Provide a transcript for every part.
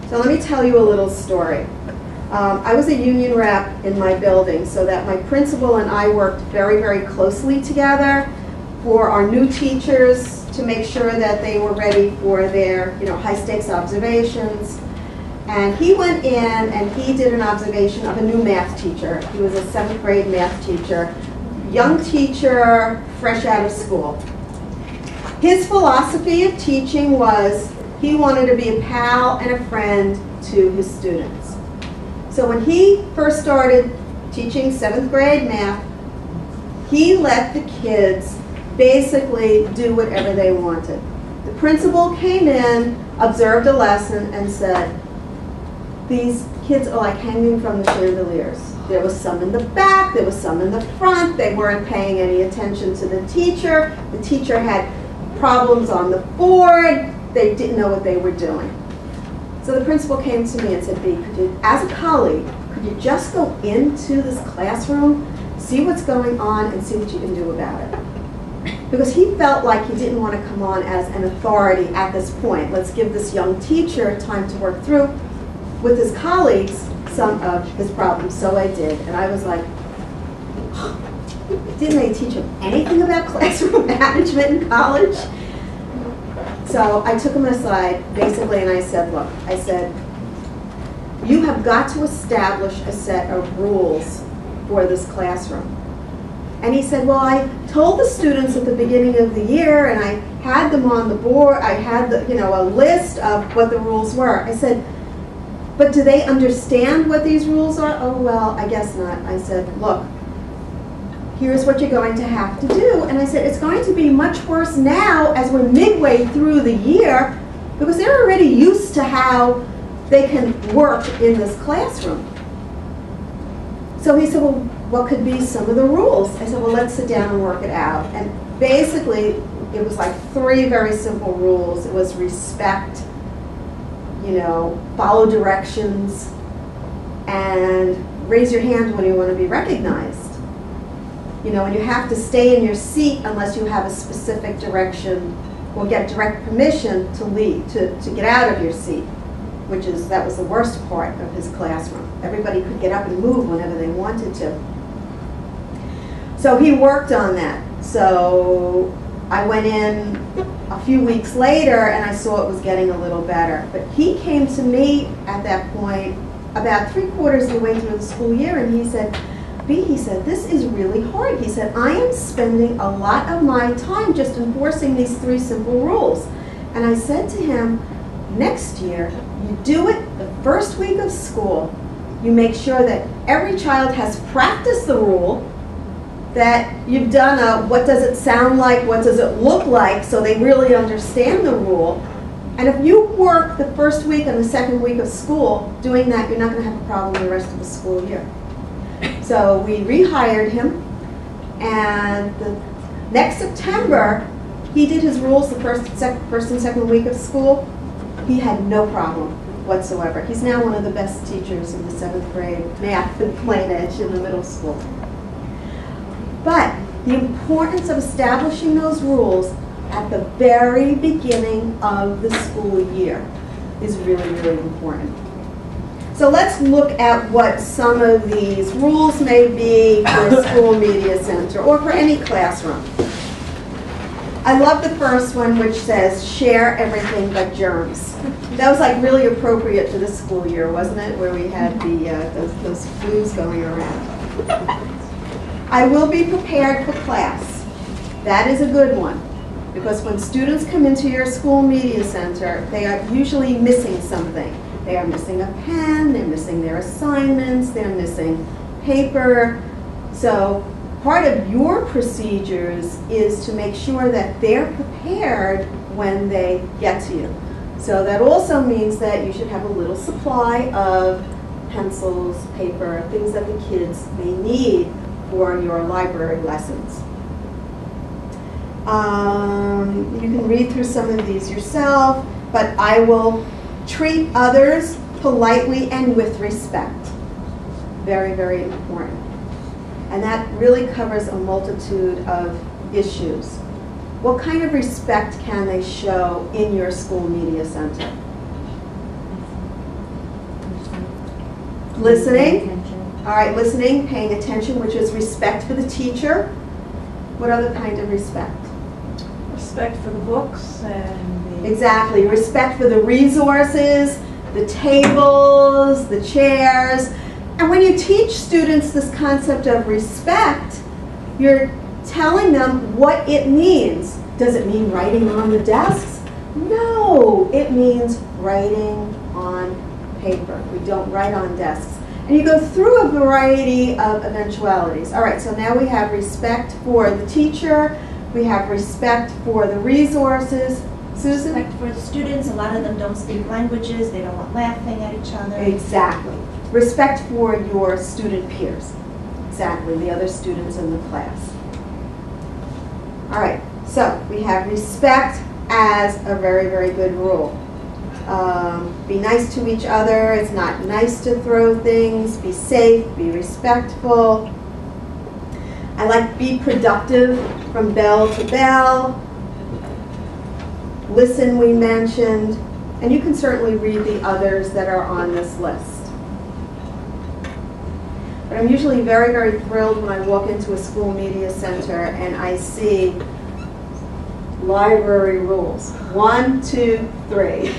So let me tell you a little story. I was a union rep in my building, so that my principal and I worked very, very closely together for our new teachers to make sure that they were ready for their, high-stakes observations. And he went in and he did an observation of a new math teacher. He was a 7th grade math teacher, young teacher, fresh out of school. His philosophy of teaching was he wanted to be a pal and a friend to his students. So when he first started teaching 7th grade math, he let the kids basically do whatever they wanted. The principal came in, observed a lesson, and said, these kids are like hanging from the chandeliers. There was some in the back, there was some in the front, they weren't paying any attention to the teacher had problems on the board, they didn't know what they were doing. So the principal came to me and said, B, as a colleague, could you just go into this classroom, see what's going on, and see what you can do about it? Because he felt like he didn't want to come on as an authority at this point. Let's give this young teacher time to work through with his colleagues some of his problems. So I did, and I was like, didn't they teach him anything about classroom management in college? So I took him aside, basically, and I said, look, you have got to establish a set of rules for this classroom. And he said, well, I told the students at the beginning of the year, and I had them on the board, I had a list of what the rules were. I said, but do they understand what these rules are? Oh, well, I guess not. I said, look, here's what you're going to have to do. And I said, it's going to be much worse now as we're midway through the year, because they're already used to how they can work in this classroom. So he said, well, what could be some of the rules? I said, well, let's sit down and work it out. And basically, it was like 3 very simple rules. It was respect, follow directions, and raise your hand when you want to be recognized. And you have to stay in your seat unless you have a specific direction or get direct permission to leave, to get out of your seat, that was the worst part of his classroom. Everybody could get up and move whenever they wanted to. So he worked on that. So I went in a few weeks later and I saw it was getting a little better. But he came to me at that point about 3/4 of the way through the school year, and he said, B, he said, this is really hard. He said, I am spending a lot of my time just enforcing these 3 simple rules. And I said to him, next year, you do it the first week of school. You make sure that every child has practiced the rule, that you've done a what does it sound like, what does it look like, so they really understand the rule. And if you work the first week and the second week of school doing that, you're not going to have a problem the rest of the school year. So we rehired him, and the next September, he did his rules the first and second week of school. He had no problem whatsoever. He's now one of the best teachers in the 7th grade math and plain edge in the middle school. But the importance of establishing those rules at the very beginning of the school year is really, really important. So let's look at what some of these rules may be for a school media center or for any classroom. I love the first one, which says share everything but germs. That was like really appropriate to this school year, wasn't it? Where we had those flus going around. I will be prepared for class. That is a good one, because when students come into your school media center, they are usually missing something. They are missing a pen, they're missing their assignments, they're missing paper. So part of your procedures is to make sure that they're prepared when they get to you. So that also means that you should have a little supply of pencils, paper, things that the kids may need for your library lessons. You can read through some of these yourself, but I will treat others politely and with respect. Very, very important. And that really covers a multitude of issues. What kind of respect can they show in your school media center? Listening. Attention. All right, listening, paying attention, which is respect for the teacher. What other kind of respect? Respect for the books and the... Exactly, respect for the resources, the tables, the chairs. And when you teach students this concept of respect, you're telling them what it means. Does it mean writing on the desks? No, it means writing on paper. We don't write on desks. And you go through a variety of eventualities. All right, so now we have respect for the teacher, we have respect for the resources. Susan? Respect for the students. A lot of them don't speak languages. They don't want laughing at each other. Exactly. Respect for your student peers. Exactly, the other students in the class. All right, so we have respect as a very, very good rule. Be nice to each other. It's not nice to throw things. Be safe, be respectful. I like be productive from bell to bell. Listen, we mentioned. And you can certainly read the others that are on this list. But I'm usually very, very thrilled when I walk into a school media center and I see library rules. 1, 2, 3.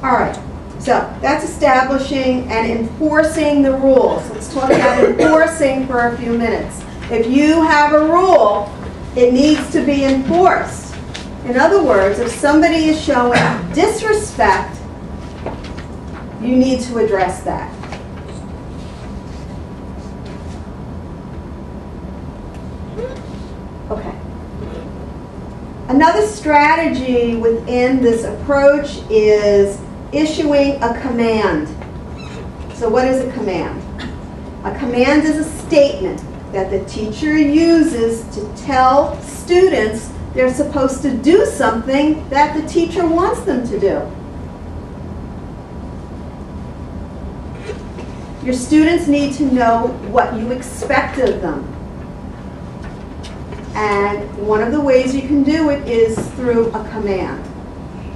All right, so that's establishing and enforcing the rules. Let's talk about enforcing for a few minutes. If you have a rule, it needs to be enforced. In other words, if somebody is showing disrespect, you need to address that. Okay. Another strategy within this approach is issuing a command. So what is a command? A command is a statement that the teacher uses to tell students they're supposed to do something that the teacher wants them to do. Your students need to know what you expect of them. And one of the ways you can do it is through a command.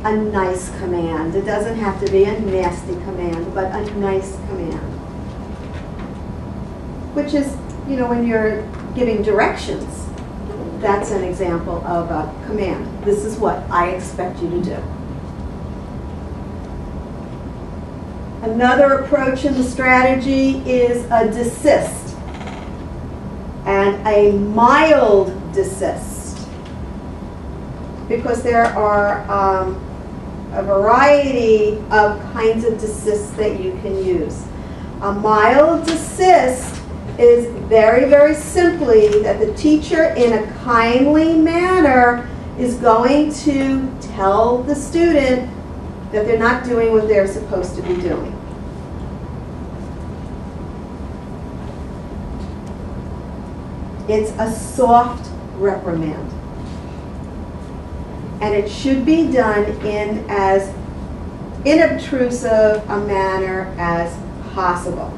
A nice command. It doesn't have to be a nasty command, but a nice command. Which is, you know, when you're giving directions, that's an example of a command. This is what I expect you to do. Another approach in the strategy is a desist. And a mild desist. Because there are a variety of kinds of desists that you can use. A mild desist is very, very simply that the teacher in a kindly manner is going to tell the student that they're not doing what they're supposed to be doing. It's a soft reprimand. And it should be done in as inobtrusive a manner as possible.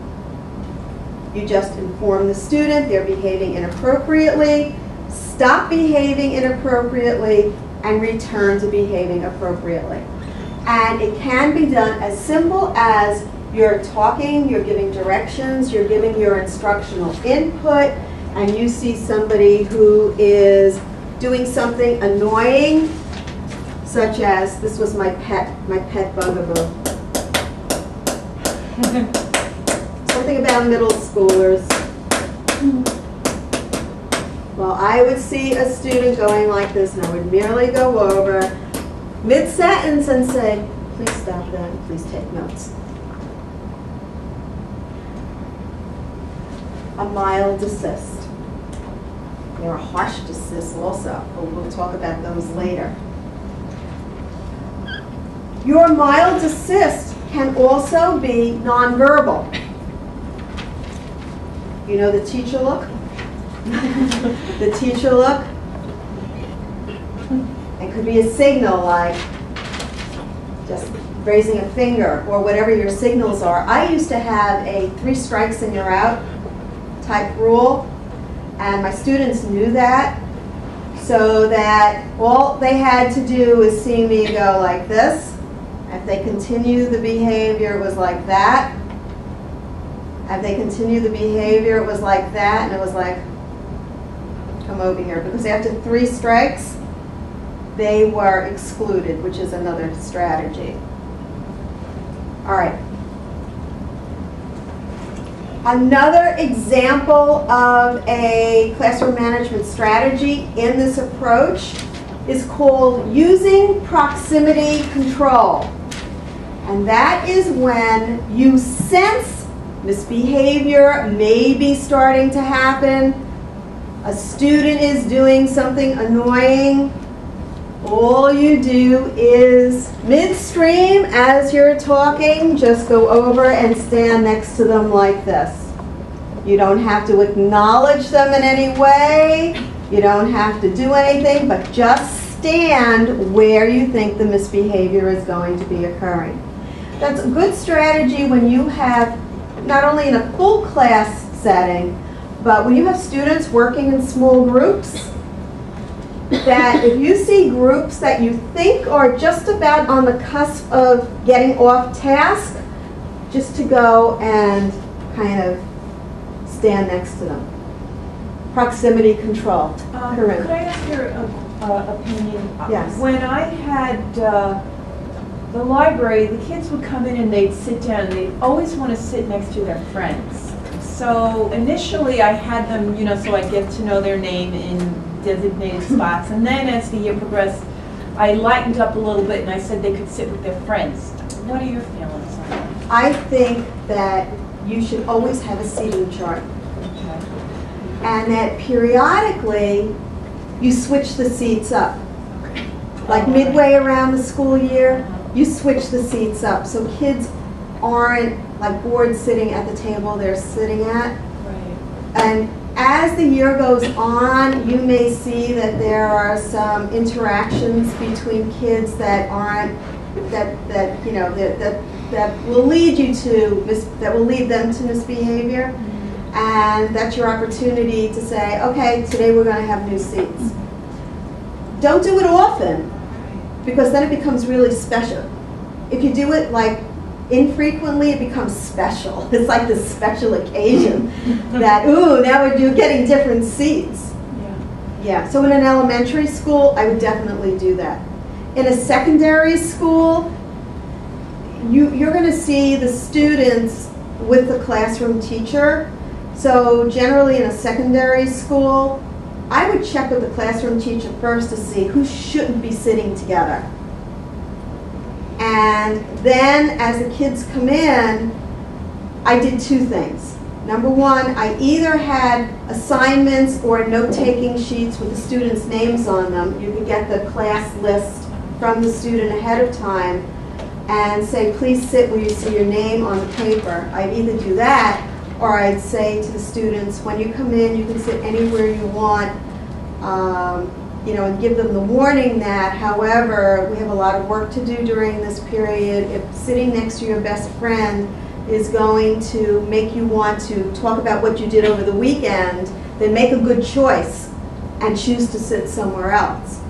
You just inform the student they're behaving inappropriately, stop behaving inappropriately, and return to behaving appropriately. And it can be done as simple as you're talking, you're giving directions, you're giving your instructional input, and you see somebody who is doing something annoying, such as, this was my pet bugaboo. Something about middle schoolers. Well, I would see a student going like this, and I would merely go over mid-sentence and say, please stop that, and please take notes. A mild desist. There are harsh desists also, but we'll talk about those later. Your mild desist can also be nonverbal. You know the teacher look? The teacher look. It could be a signal like just raising a finger or whatever your signals are. I used to have a 3 strikes and you're out type rule, and my students knew that, so that all they had to do was see me go like this, If they continue the behavior, it was like that. If they continue the behavior, it was like that, and it was like, come over here. Because after 3 strikes, they were excluded, which is another strategy. All right. Another example of a classroom management strategy in this approach is called using proximity control. And that is when you sense misbehavior may be starting to happen, a student is doing something annoying. All you do is midstream as you're talking, just go over and stand next to them like this. You don't have to acknowledge them in any way. You don't have to do anything, but just stand where you think the misbehavior is going to be occurring. That's a good strategy when you have, not only in a full class setting, but when you have students working in small groups, that if you see groups that you think are just about on the cusp of getting off task, just to go and kind of stand next to them. Proximity control. Could I ask your opinion? Yes. When I had the library, the kids would come in and they'd sit down, and they'd always want to sit next to their friends. So initially I had them, you know, so I'd get to know their name in designated spots, and then as the year progressed, I lightened up a little bit and I said they could sit with their friends. What are your feelings on that? I think that you should always have a seating chart, Okay. and that periodically you switch the seats up. Like midway around the school year, you switch the seats up so kids aren't like bored sitting at the table they're sitting at. Right. And as the year goes on, you may see that there are some interactions between kids that aren't, that you know, that will lead you to, that will lead them to misbehavior. And that's your opportunity to say, okay, today we're going to have new seats. Don't do it often, because then it becomes really special. If you do it like infrequently, it becomes special. It's like this special occasion that, ooh, now we're getting different seats. Yeah. Yeah, so in an elementary school, I would definitely do that. In a secondary school, you're going to see the students with the classroom teacher. So generally in a secondary school, I would check with the classroom teacher first to see who shouldn't be sitting together. And then as the kids come in, I did 2 things. Number 1, I either had assignments or note-taking sheets with the students' names on them. You could get the class list from the student ahead of time and say, please sit where you see your name on the paper. I'd either do that, or I'd say to the students, when you come in, you can sit anywhere you want, you know, and give them the warning that, however, we have a lot of work to do during this period. If sitting next to your best friend is going to make you want to talk about what you did over the weekend, then make a good choice and choose to sit somewhere else.